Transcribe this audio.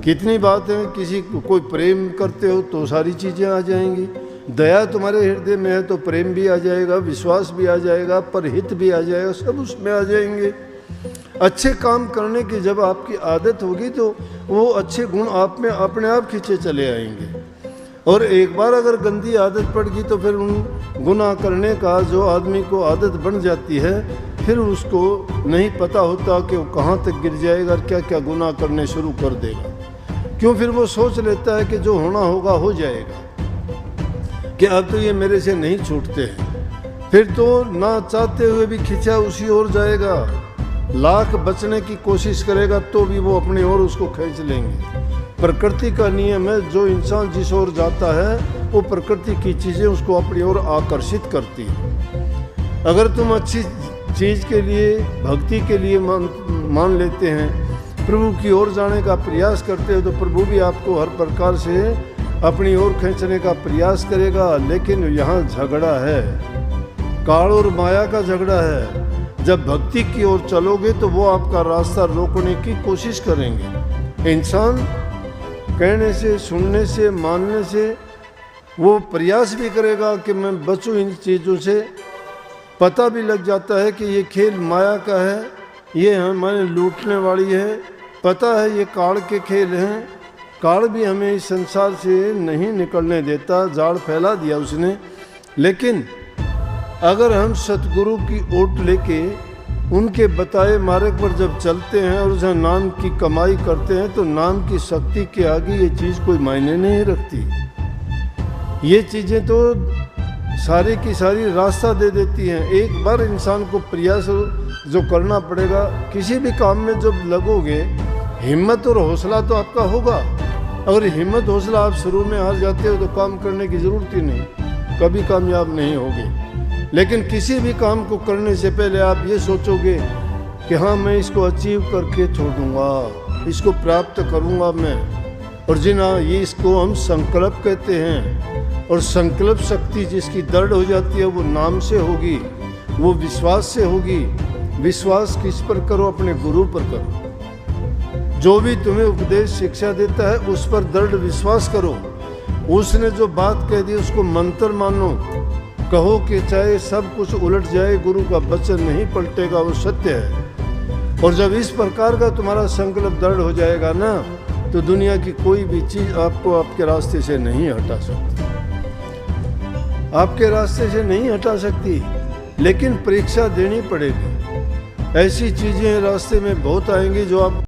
कितनी बात है, किसी को कोई प्रेम करते हो तो सारी चीज़ें आ जाएंगी। दया तुम्हारे हृदय में है तो प्रेम भी आ जाएगा, विश्वास भी आ जाएगा, परहित भी आ जाएगा, सब उसमें आ जाएंगे। अच्छे काम करने की जब आपकी आदत होगी तो वो अच्छे गुण आप में अपने आप खींचे चले आएंगे। और एक बार अगर गंदी आदत पड़ गई तो फिर उन गुनाह करने का जो आदमी को आदत बन जाती है, फिर उसको नहीं पता होता कि वो कहाँ तक गिर जाएगा और क्या क्या गुनाह करने शुरू कर देगा। क्यों? फिर वो सोच लेता है कि जो होना होगा हो जाएगा, कि अब तो ये मेरे से नहीं छूटते हैं। फिर तो ना चाहते हुए भी खिंचा उसी ओर जाएगा, लाख बचने की कोशिश करेगा तो भी वो अपनी ओर उसको खींच लेंगे। प्रकृति का नियम है, जो इंसान जिस ओर जाता है वो प्रकृति की चीज़ें उसको अपनी ओर आकर्षित करती हैं। अगर तुम अच्छी चीज़ के लिए, भक्ति के लिए मान लेते हैं, प्रभु की ओर जाने का प्रयास करते हो, तो प्रभु भी आपको हर प्रकार से अपनी ओर खींचने का प्रयास करेगा। लेकिन यहाँ झगड़ा है, काल और माया का झगड़ा है। जब भक्ति की ओर चलोगे तो वो आपका रास्ता रोकने की कोशिश करेंगे। इंसान कहने से, सुनने से, मानने से वो प्रयास भी करेगा कि मैं बचूं इन चीज़ों से। पता भी लग जाता है कि ये खेल माया का है, ये हमें लूटने वाली है, पता है ये काल के खेल हैं। काल भी हमें इस संसार से नहीं निकलने देता, जाल फैला दिया उसने। लेकिन अगर हम सतगुरु की ओट लेके उनके बताए मार्ग पर जब चलते हैं और जहाँ नाम की कमाई करते हैं, तो नाम की शक्ति के आगे ये चीज़ कोई मायने नहीं रखती। ये चीज़ें तो सारी की सारी रास्ता दे देती हैं। एक बार इंसान को प्रयास जो करना पड़ेगा, किसी भी काम में जब लगोगे, हिम्मत और हौसला तो आपका होगा। अगर हिम्मत हौसला आप शुरू में हार जाते हो तो काम करने की ज़रूरत ही नहीं, कभी कामयाब नहीं होगे। लेकिन किसी भी काम को करने से पहले आप ये सोचोगे कि हाँ मैं इसको अचीव करके छोड़ूंगा, इसको प्राप्त करूंगा मैं। और ये इसको हम संकल्प कहते हैं। और संकल्प शक्ति जिसकी दृढ़ हो जाती है वो नाम से होगी, वो विश्वास से होगी। विश्वास किस पर करो? अपने गुरु पर करो। जो भी तुम्हें उपदेश शिक्षा देता है उस पर दृढ़ विश्वास करो। उसने जो बात कह दी उसको मंत्र मानो। कहो कि चाहे सब कुछ उलट जाए, गुरु का वचन नहीं पलटेगा, वो सत्य है। और जब इस प्रकार का तुम्हारा संकल्प दृढ़ हो जाएगा ना, तो दुनिया की कोई भी चीज़ आपको आपके रास्ते से नहीं हटा सकती, आपके रास्ते से नहीं हटा सकती। लेकिन परीक्षा देनी पड़ेगी। ऐसी चीज़ें रास्ते में बहुत आएंगी जो आप